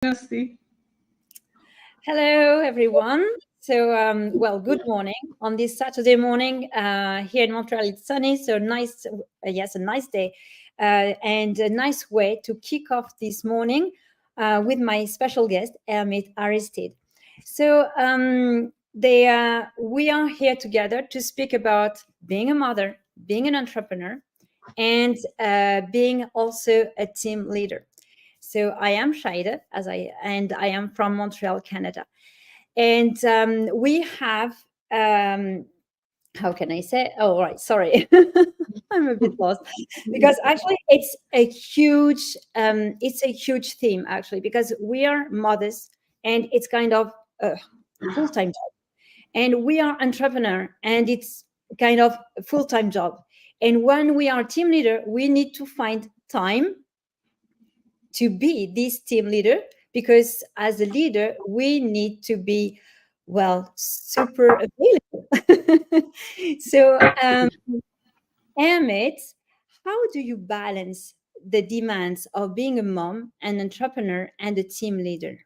Merci. Hello, everyone. So, well, good morning on this Saturday morning. Here in Montreal, it's sunny, so nice. Yes, a nice day, and a nice way to kick off this morning with my special guest, Hermit Aristide. So, we are here together to speak about being a mother, being an entrepreneur, and being also a team leader. So I am Shaida, and I am from Montreal, Canada. And we have, how can I say? Oh, right, sorry, I'm a bit lost because actually it's a huge theme actually because we are mothers and it's kind of a full-time job, and we are entrepreneur and it's kind of a full-time job. And when we are team leader, we need to find time to be this team leader because as a leader we need to be well super available. So Amit, how do you balance the demands of being a mom, an entrepreneur, and a team leader?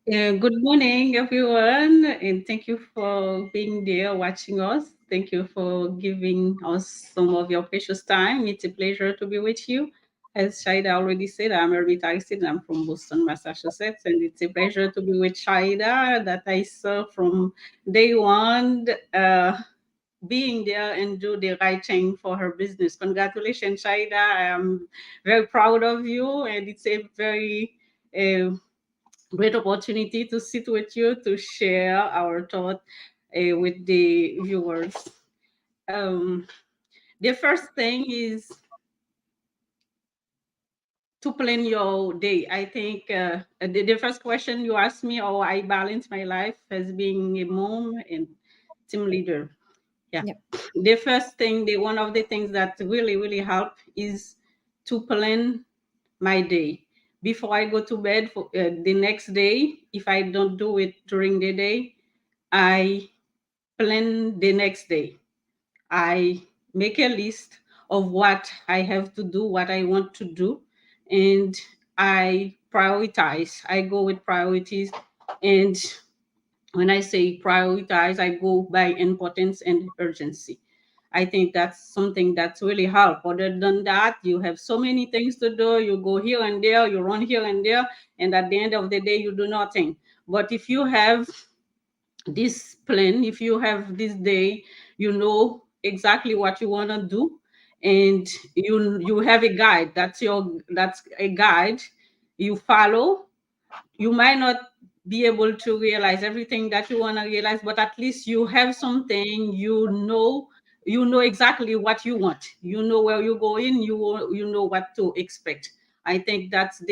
Good morning, everyone, and thank you for being there watching us. Thank you for giving us some of your precious time. It's a pleasure to be with you. As Shaida already said, I'm a retired. I'm from Boston, Massachusetts, and it's a pleasure to be with Shaida that I saw from day one, being there and do the right thing for her business. Congratulations, Shaida. I am very proud of you, and it's a very uh, great opportunity to sit with you to share our thought with the viewers. Um, the first thing is to plan your day. I think the first question you asked me, how I balance my life as being a mom and team leader. Yeah. Yeah. The first thing, the one of the things that really help is to plan my day before I go to bed for the next day. If I don't do it during the day, I plan the next day. I make a list of what I have to do, what I want to do, and I prioritize. I go with priorities. And when I say prioritize, I go by importance and urgency. I think that's something that's really help. Other than that, you have so many things to do. You go here and there, you run here and there, and at the end of the day, you do nothing. But if you have this plan, if you have this day, you know exactly what you want to do, and you have a guide. That's a guide you follow. You might not be able to realize everything that you want to realize, but at least you have something. You know exactly what you want. You know where you're going. You know what to expect. I think that's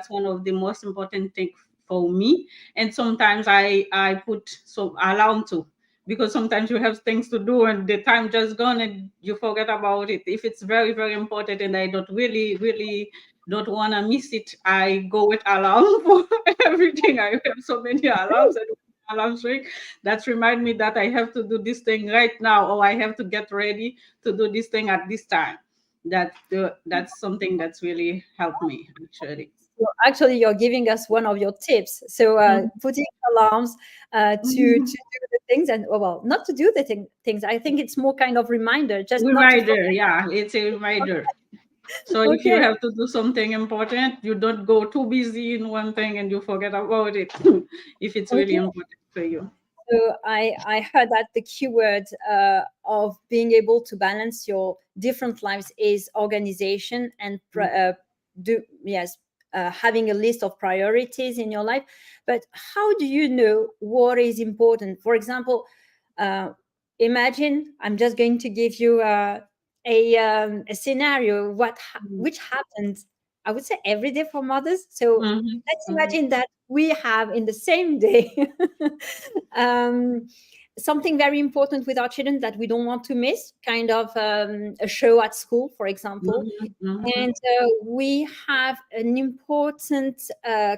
one of the most important thing for me. And sometimes I put some alarm too, because sometimes you have things to do and the time just gone and you forget about it. If it's very important and I don't really don't want to miss it, I go with alarm for everything. I have so many alarms, and alarms ring that remind me that I have to do this thing right now, or I have to get ready to do this thing at this time. That's something that's really helped me actually. So actually, you're giving us one of your tips. So putting alarms to Mhm. do the things, and well, not to do the things. I think it's more kind of reminder, just not to Reminder, forget. yeah, it's a reminder. So if you Okay. have to do something important, you don't go too busy in one thing and you forget about it. If it's really Okay. important for you. So I heard that the keyword of being able to balance your different lives is organization and do yes having a list of priorities in your life. But how do you know what is important? For example, uh, imagine I'm just going to give you a scenario Mhm. which happens, I would say, every day for mothers. So Mhm. let's Mhm. imagine that we have in the same day um, something very important with our children that we don't want to miss, kind of a show at school, for example. Mhm. Mhm. And we have an important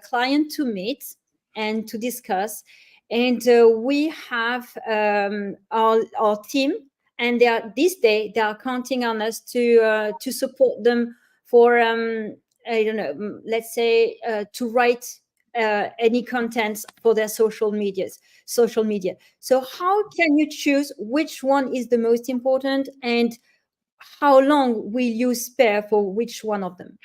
client to meet and to discuss. And we have our team, and this day they are counting on us to support them for I don't know, let's say to write any contents for their social media. So how can you choose which one is the most important, and how long will you spare for which one of them?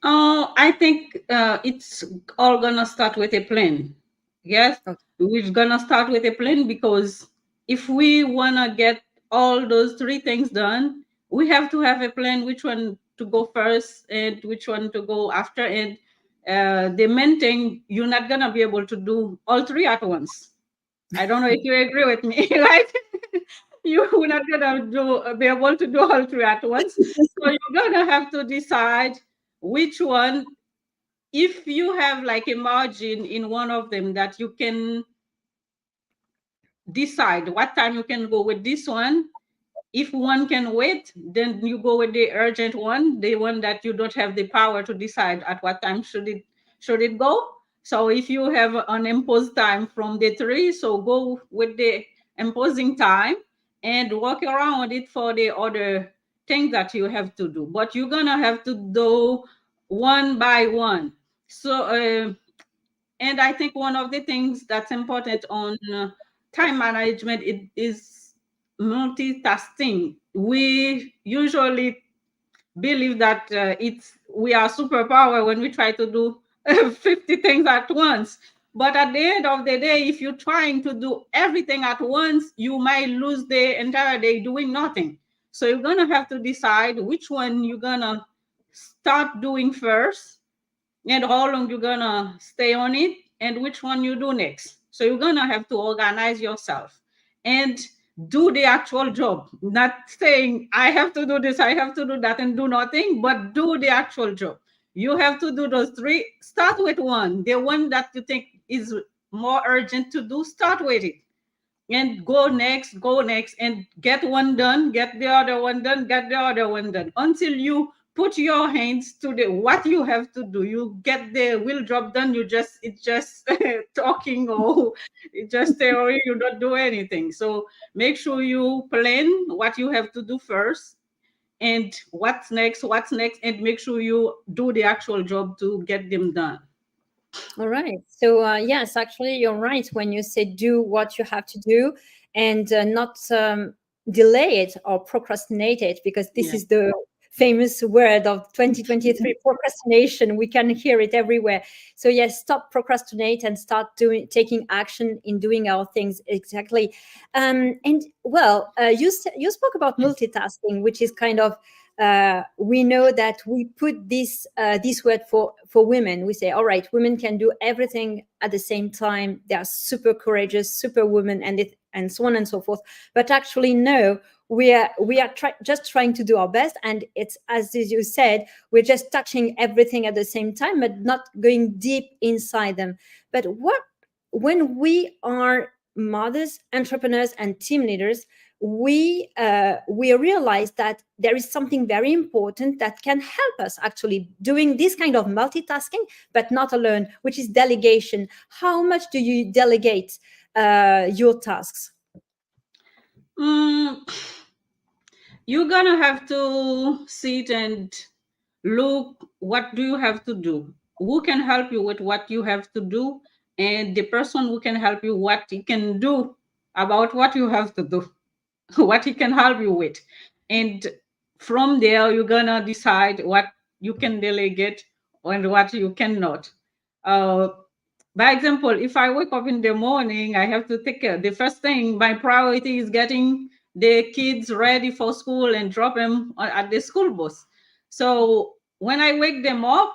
Oh, I think it's all gonna start with a plan. Yes, Okay. we're gonna start with a plan because if we wanna get all those three things done, we have to have a plan which one to go first and which one to go after. And the main thing, you're not gonna be able to do all three at once. I don't know if you agree with me, right? You're not gonna be able to do all three at once. So you're gonna have to decide which one. If you have like a margin in one of them that you can decide what time you can go with this one. If one can wait, then you go with the urgent one, the one that you don't have the power to decide at what time should it go. So if you have an imposed time from the three, so go with the imposing time and work around it for the other things that you have to do. But you're gonna have to do one by one. So and I think one of the things that's important on time management is multitasking. We usually believe that it's we are superpower when we try to do 50 things at once. But at the end of the day, if you're trying to do everything at once, you might lose the entire day doing nothing. So you're gonna have to decide which one you're gonna start doing first and how long you're gonna stay on it and which one you do next. So you're gonna have to organize yourself and do the actual job, not saying I have to do this, I have to do that and do nothing, but do the actual job. You have to do those three. Start with one, the one that you think is more urgent to do, start with it and go next, and get one done, get the other one done, get the other one done until you put your hands to the what you have to do. You get the will job done. It's just talking or it's just theory. You don't do anything. So make sure you plan what you have to do first and what's next, and make sure you do the actual job to get them done. All right. So, yes, actually, you're right when you say do what you have to do, and not delay it or procrastinate it, because this Yeah. is the famous word of 2023, procrastination. We can hear it everywhere. So, yes, stop procrastinate and start taking action in doing our things exactly. And well, you spoke about multitasking, which is kind of we know that we put this word for women. We say, all right, women can do everything at the same time. They are super courageous, super women, and so on and so forth. But actually, no, we are just trying to do our best, and it's as you said, we're just touching everything at the same time, but not going deep inside them. But when we are mothers, entrepreneurs, and team leaders, we realize that there is something very important that can help us actually doing this kind of multitasking, but not alone, which is delegation. How much do you delegate your tasks? Mm, you're gonna have to sit and look what do you have to do, who can help you with what you have to do, and the person who can help you what he can do about what you have to do. What he can help you with, and from there you're gonna decide what you can delegate and what you cannot. uh, by example, if I wake up in the morning, I have to take care. The first thing, my priority is getting the kids ready for school and drop them at the school bus. So when I wake them up,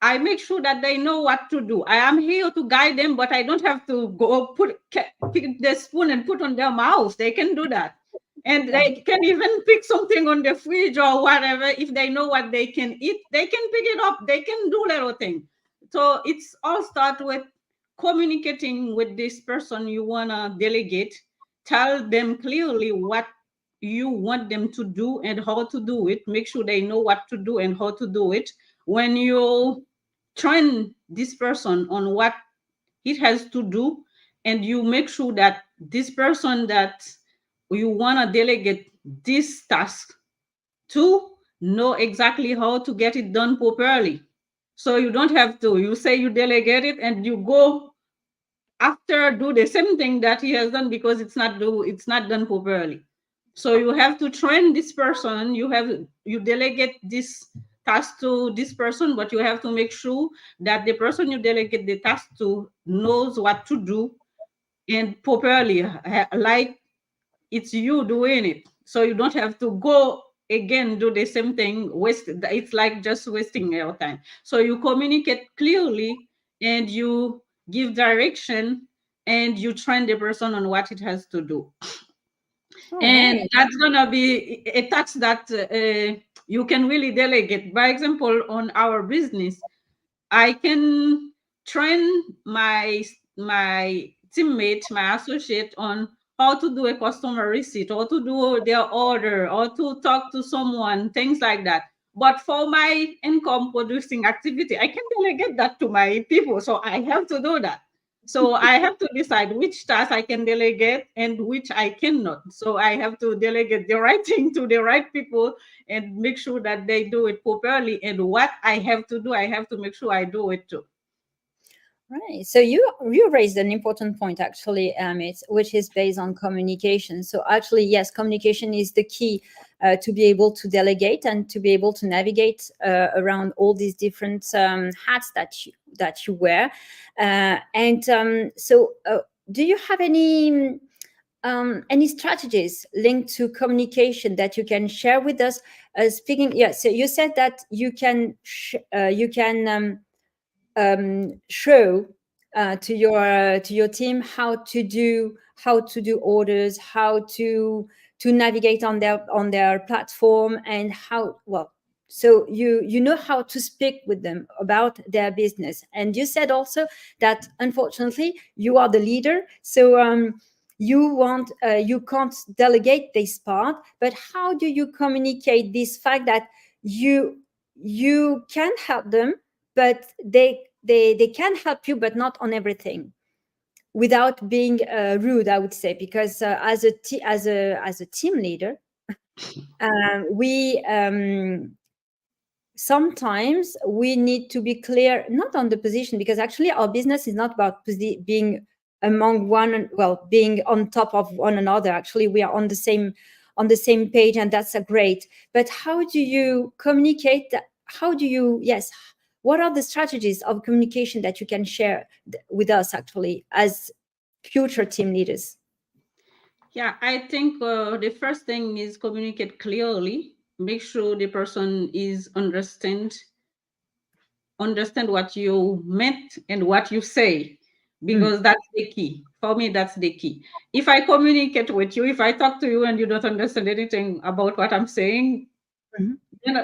I make sure that they know what to do. I am here to guide them, but I don't have to go pick the spoon and put on their mouth. They can do that. And Yeah. they can even pick something on the fridge or whatever. If they know what they can eat, they can pick it up. They can do little things. So it's all start with communicating with this person you want to delegate. Tell them clearly what you want them to do and how to do it. Make sure they know what to do and how to do it. When you train this person on what it has to do, and you make sure that this person that you want to delegate this task to know exactly how to get it done properly. So you don't have to, you say you delegate it and you go after do the same thing that he has done because it's not done properly. So you have to train this person, you delegate this task to this person, but you have to make sure that the person you delegate the task to knows what to do and properly, like it's you doing it. So you don't have to go again do the same thing, waste, it's like just wasting your time. So you communicate clearly and you give direction and you train the person on what it has to do. All And right. that's gonna be a task that you can really delegate. By example, on our business, I can train my teammate, my associate on how to do a customer receipt, or to do their order, or to talk to someone, things like that. But for my income producing activity, I can delegate that to my people. So I have to do that. So I have to decide which task I can delegate and which I cannot. So I have to delegate the right thing to the right people and make sure that they do it properly. And what I have to do, I have to make sure I do it too. Right. So you raised an important point actually, Amit, which is based on communication. So actually, yes, communication is the key to be able to delegate and to be able to navigate around all these different hats that you wear. Do you have any strategies linked to communication that you can share with us? Speaking, yes. So you said that you can. Show to your team how to do orders, how to navigate on their platform, and how well. So you know how to speak with them about their business. And you said also that unfortunately you are the leader, so you can't delegate this part. But how do you communicate this fact that you can help them, but they can help you, but not on everything, without being rude, I would say, because as a team leader, we sometimes we need to be clear, not on the position, because actually our business is not about being among being on top of one another. Actually, we are on the same page, and that's a great. But how do you communicate that? How do you, yes, what are the strategies of communication that you can share with us actually as future team leaders? Yeah, I think the first thing is communicate clearly. Make sure the person is understand what you meant and what you say, Mm, because that's the key. For me, that's the key. If I communicate with you, if I talk to you and you don't understand anything about what I'm saying, mhm.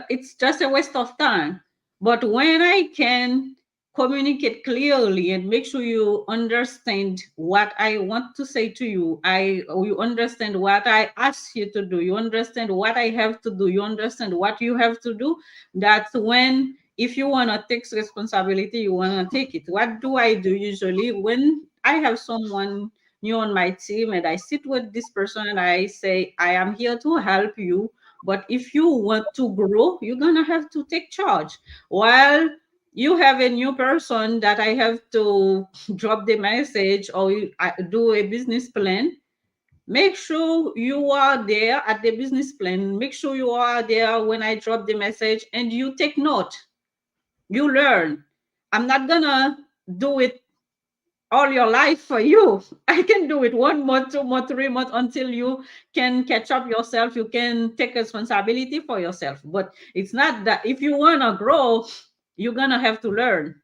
it's just a waste of time. But when I can communicate clearly and make sure you understand what I want to say to you, you understand what I ask you to do, you understand what I have to do, you understand what you have to do. That's when, if you want to take responsibility, you want to take it. What do I do usually when I have someone new on my team and I sit with this person and I say, I am here to help you, but if you want to grow, you're gonna have to take charge. While you have a new person that I have to drop the message, or I do a business plan, make sure you are there at the business plan. Make sure you are there when I drop the message and you take note. You learn. I'm not gonna do it all your life for you. I can do it 1 month, 2 months, 3 months until you can catch up yourself. You can take responsibility for yourself. But it's not that if you want to grow, you're going to have to learn.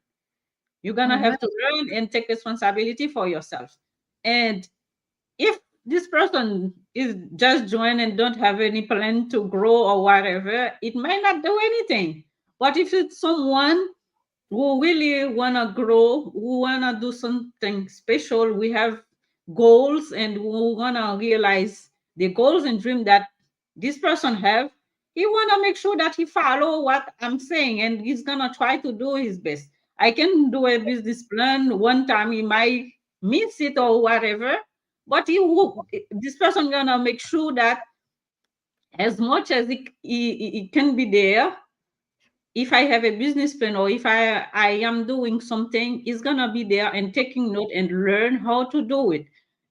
You're going to All right. have to learn and take responsibility for yourself. And if this person is just joined and don't have any plan to grow or whatever, it might not do anything. But if it's someone who really want to grow, who want to do something special, we have goals and we want to realize the goals and dream that this person have, he want to make sure that he follow what I'm saying and he's going to try to do his best. I can do a business plan one time, he might miss it or whatever, but this person going to make sure that as much as it can be there. If I have a business plan, or if I am doing something, it's gonna be there and taking note and learn how to do it.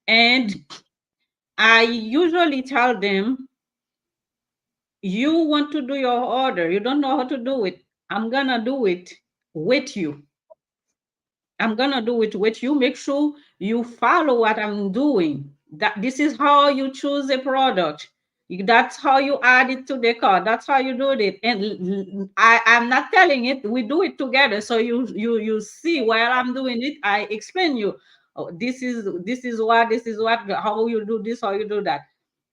And I usually tell them, you want to do your order, you don't know how to do it, I'm gonna do it with you. I'm gonna do it with you. Make sure you follow what I'm doing. That this is how you choose a product. That's how you add it to the cart. That's how you do it. And I'm not telling it. We do it together. So you see while I'm doing it, I explain you. Oh, this is what how you do this, how you do that.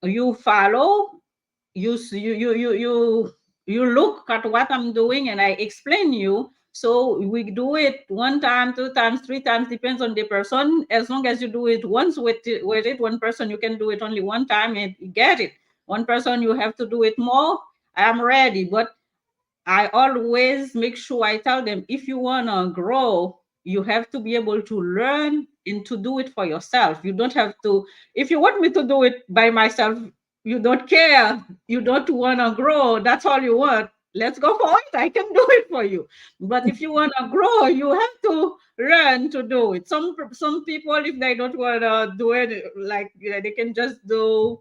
You follow, you look at what I'm doing, and I explain you. So we do it one time, two times, three times, depends on the person. As long as you do it once with it, one person, you can do it only one time and get it. One person, you have to do it more. I'm ready. But I always make sure I tell them, if you want to grow, you have to be able to learn and to do it for yourself. You don't have to, if you want me to do it by myself, you don't care, you don't want to grow, that's all you want. Let's go for it. I can do it for you. But if you want to grow, you have to learn to do it. Some people, if they don't want to do it, like, they can just do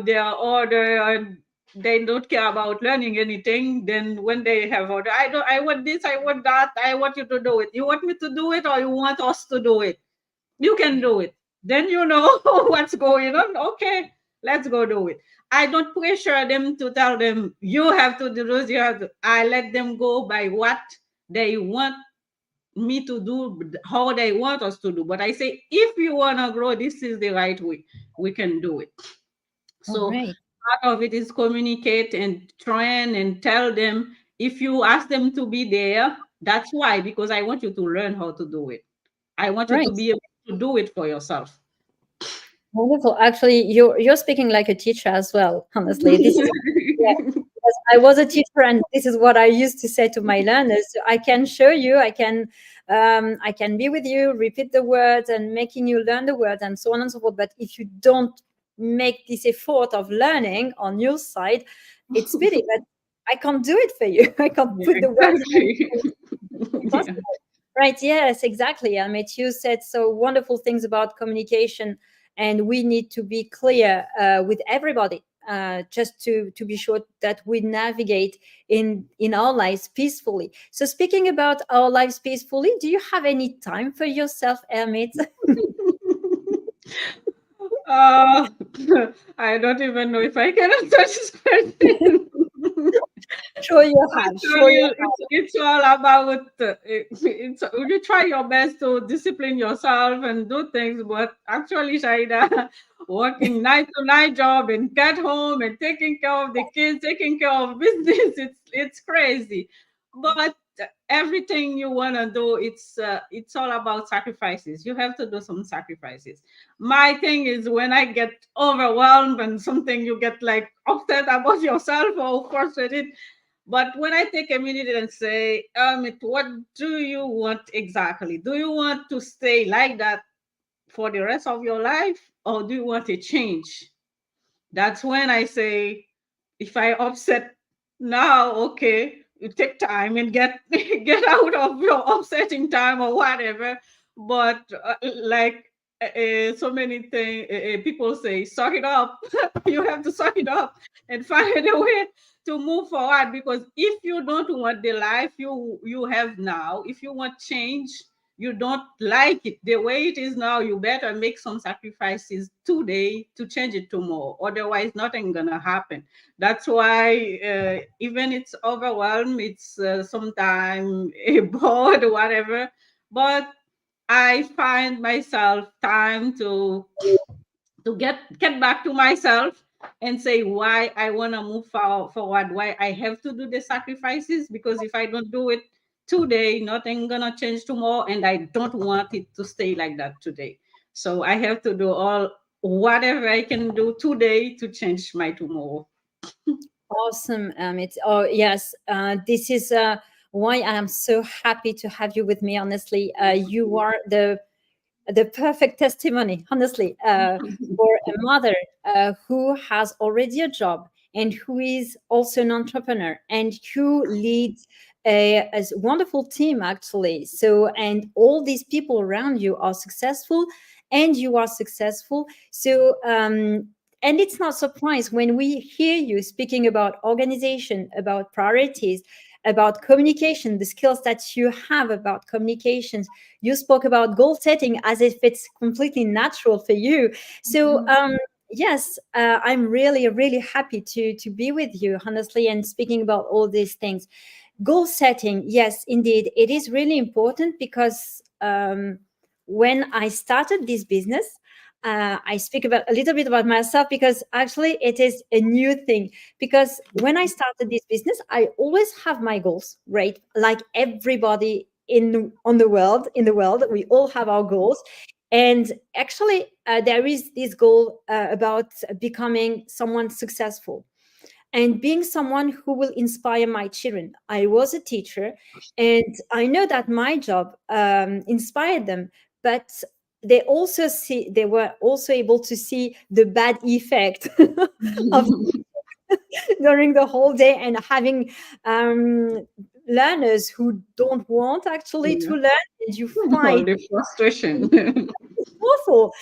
their order, and they don't care about learning anything. Then when they have order, I want this, I want that, I want you to do it. You want me to do it, or you want us to do it? You can do it. Then you know what's going on. Okay, let's go do it. I don't pressure them to tell them you have to do this, you have to. I let them go by what they want me to do, how they want us to do. But I say, if you want to grow, this is the right way. We can do it. All So right. part of it is communicate and train and tell them. If you ask them to be there, that's why, because I want you to learn how to do it. I want you to Right. be able to do it for yourself. Wonderful. Actually, you're speaking like a teacher as well. Honestly, this is, yeah, because I was a teacher, and this is what I used to say to my learners. So I can show you, I can be with you, repeat the words, and making you learn the words, and so on and so forth. But if you don't make this effort of learning on your side, it's pity. But I can't do it for you. I can't Yeah, put the words. exactly. Yeah. Impossible. Right. Yes, exactly. Amit, you said so wonderful things about communication, and we need to be clear with everybody, just to be sure that we navigate in our lives peacefully. So, speaking about our lives peacefully, do you have any time for yourself, Amit? uh, I don't even know if I can answer this question. Sure, you have. Sure, Actually, you it's all about it's you try your best to discipline yourself and do things, but actually, Shaida, working 9 to 9 job and get home and taking care of the kids, taking care of business, it's crazy. But everything you want to do, it's all about sacrifices. You have to do some sacrifices. My thing is, when I get overwhelmed and something, you get like upset about yourself or frustrated. But when I take a minute and say, what do you want exactly? Do you want to stay like that for the rest of your life, or do you want a change? That's when I say, if I upset now, okay, you take time and get get out of your upsetting time or whatever. But like so many things, people say, suck it up. You have to suck it up and find a way to move forward. Because if you don't want the life you have now, if you want change, you don't like it the way it is now, you better make some sacrifices today to change it tomorrow. Otherwise, nothing gonna happen. That's why even it's overwhelmed, it's sometimes bored, whatever. But I find myself time to get back to myself and say why I want to move forward, why I have to do the sacrifices. Because if I don't do it today, nothing gonna change tomorrow, and I don't want it to stay like that today. So I have to do all whatever I can do today to change my tomorrow. awesome, Amit. Oh, yes. This is why I am so happy to have you with me. Honestly, you are the perfect testimony, honestly, for a mother who has already a job and who is also an entrepreneur and who leads a wonderful team actually. So, and all these people around you are successful, and you are successful. So, and it's not surprise when we hear you speaking about organization, about priorities, about communication, the skills that you have about communications. You spoke about goal setting as if it's completely natural for you. So, yes, I'm really, really happy to be with you, honestly, and speaking about all these things. Goal setting, yes, indeed, it is really important because when I started this business, I speak about a little bit about myself because actually it is a new thing. Because when I started this business, I always have my goals, right? Like everybody on the world, in the world, we all have our goals. And actually, there is this goal about becoming someone successful and being someone who will inspire my children. I was a teacher, and I know that my job inspired them, but they were also able to see the bad effect of during the whole day and having learners who don't want actually to Yeah. learn, and you All fight. the frustration. It's awful.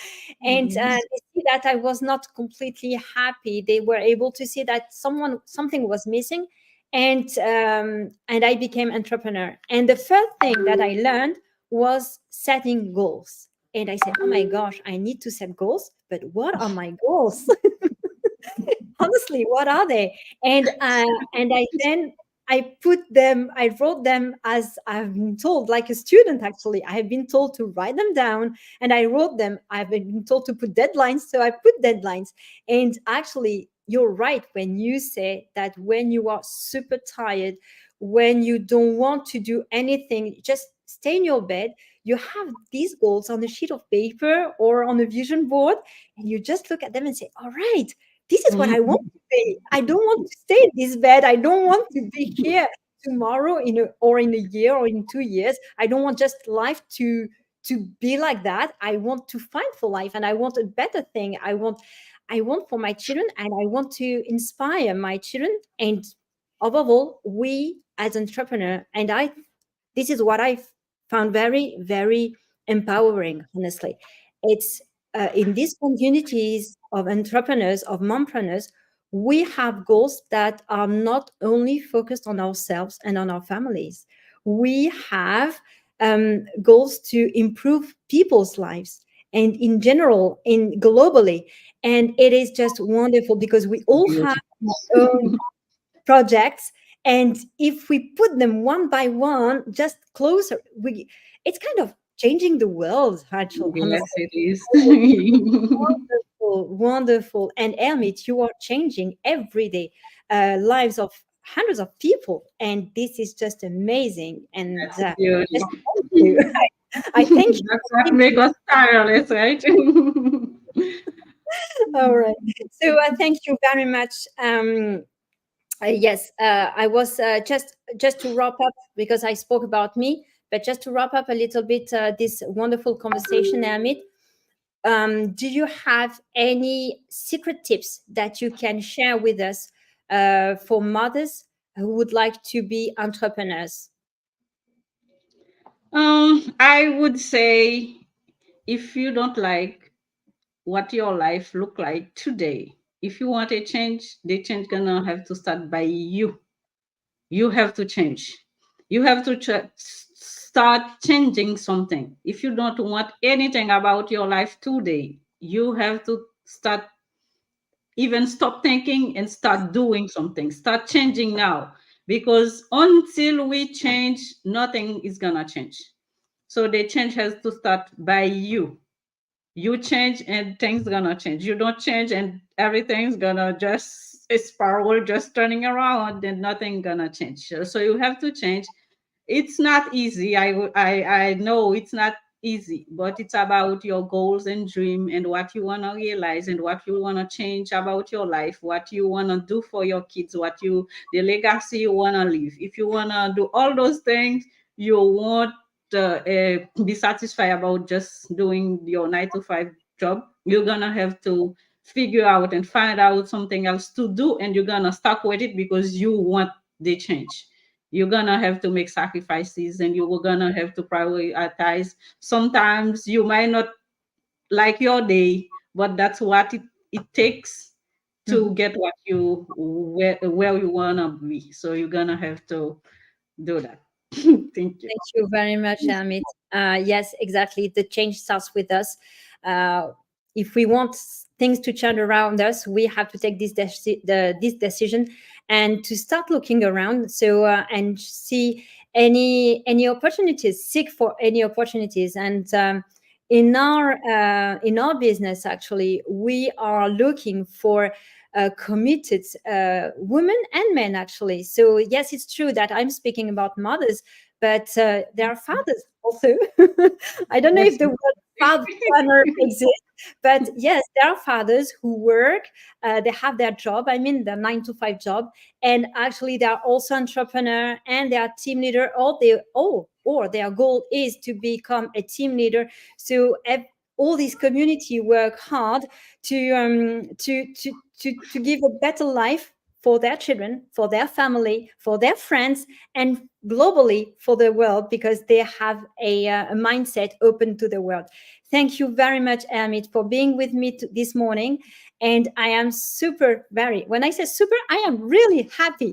And Mhm. they see that I was not completely happy. They were able to see that something was missing, and I became entrepreneur. And the first thing that I learned was setting goals. And I said, "Oh my gosh, I need to set goals. But what are my goals? Honestly, what are they?" And I then I wrote them as I've been told, like a student. Actually, I have been told to write them down, and I wrote them. I've been told to put deadlines, so I put deadlines. And actually, you're right when you say that when you are super tired, when you don't want to do anything, just stay in your bed. You have these goals on a sheet of paper or on a vision board, and you just look at them and say, "All right, this is what I want Mhm. to be. I don't want to stay in this bed. I don't want to be here tomorrow in a year or in 2 years. I don't want just life to be like that. I want to fight for life, and I want a better thing. I want for my children, and I want to inspire my children. And above all, we as entrepreneur, and I this is what I found very, very empowering, honestly. It's in these communities of entrepreneurs, of mompreneurs, we have goals that are not only focused on ourselves and on our families. We have goals to improve people's lives and in general, in globally. And it is just wonderful because we all have our own projects, and if we put them one by one just closer, we it's kind of changing the world, actually, Yes, honestly. it is. Wonderful, wonderful. And Elmit, you are changing every day lives of hundreds of people, and this is just amazing. And That's a beauty. just thank you. I thank That's what makes us tireless, right? you. All right, so thank you very much. Yes, I was just to wrap up, because I spoke about me, but just to wrap up a little bit this wonderful conversation, Amit. Do you have any secret tips that you can share with us for mothers who would like to be entrepreneurs? I would say if you don't like what your life look like today, if you want a change, the change gonna have to start by you. You have to change. You have to start changing something. If you don't want anything about your life today, you have to start, even stop thinking and start doing something. Start changing now, because until we change, nothing is gonna change. So the change has to start by you. You change and things gonna change. You don't change and everything's gonna just spiral, just turning around, and nothing gonna change. So you have to change. It's not easy. I know it's not easy, but it's about your goals and dream and what you want to realize and what you want to change about your life, what you want to do for your kids, what you the legacy you want to leave. If you want to do all those things, you won't be satisfied about just doing your 9 to 5 job. You're gonna have to figure out and find out something else to do, and you're gonna stuck with it because you want the change. You're gonna have to make sacrifices, and you're gonna have to prioritize. Sometimes you might not like your day, but that's what it takes to Mhm. get what you where you wanna be. So you're gonna have to do that. Thank you. Thank you very much, Amit. Yes, exactly. The change starts with us. Uh, if we want things to change around us, we have to take this decision and to start looking around. So and see any opportunities, seek for any opportunities. And in our business, actually, we are looking for committed women and men. Actually, so yes, it's true that I'm speaking about mothers, but there are fathers also. I don't know if Yes. the word father planner exists, but yes, there are fathers who work. They have their job. I mean, the 9 to 5 job, and actually they are also entrepreneur and they are team leader. Or their goal is to become a team leader. So all these community work hard to to give a better life for their children, for their family, for their friends, and globally for the world, because they have a mindset open to the world. Thank you very much, Amit, for being with me this morning. And I am super, very, when I say super, I am really happy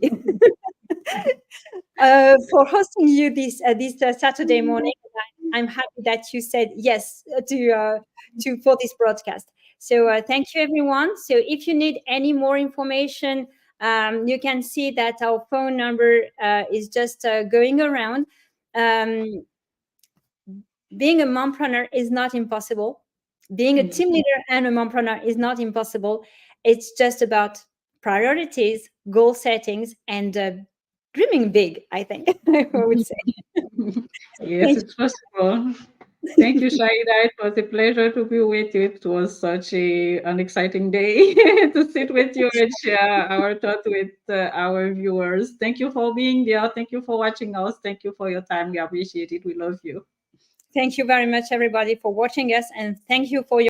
for hosting you this Saturday morning. I'm happy that you said yes to for this broadcast. So thank you, everyone. So if you need any more information, you can see that our phone number is just going around. Um, being a mompreneur is not impossible. Being a team leader and a mompreneur is not impossible. It's just about priorities, goal settings, and dreaming big, I think I would say. Yes, Thank it's possible. Thank you, Shaida. It was a pleasure to be with you. It was such an exciting day to sit with you and share our thoughts with our viewers. Thank you for being there. Thank you for watching us. Thank you for your time. We appreciate it. We love you. Thank you very much, everybody, for watching us, and thank you for your